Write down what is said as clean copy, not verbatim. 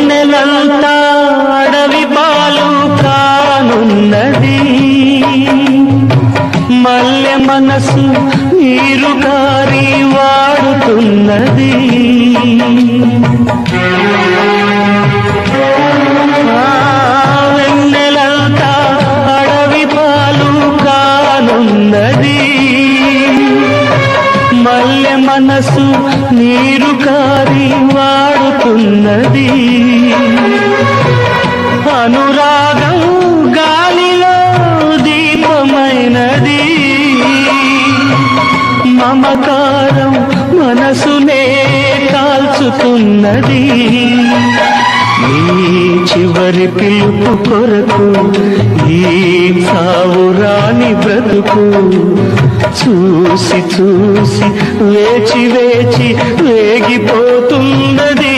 వెన్నెలంతా అడవి పాలు కానున్నది, మల్లె మనసు నీరు కారి వాడుతున్నది. వెన్నెలంతా అడవి పాలు కానున్నది, మల్లె మనసు నీరు కారి వాడుతున్నది. అనురాగం గాలిలో దీపమైనది, మమకారం మనసునే కాల్చుతున్నది. నీ చివరి పిలుపు కొరకు ఈ సావురాని బ్రతుకు చూసి చూసి వేచి వేచి వేగిపోతున్నది.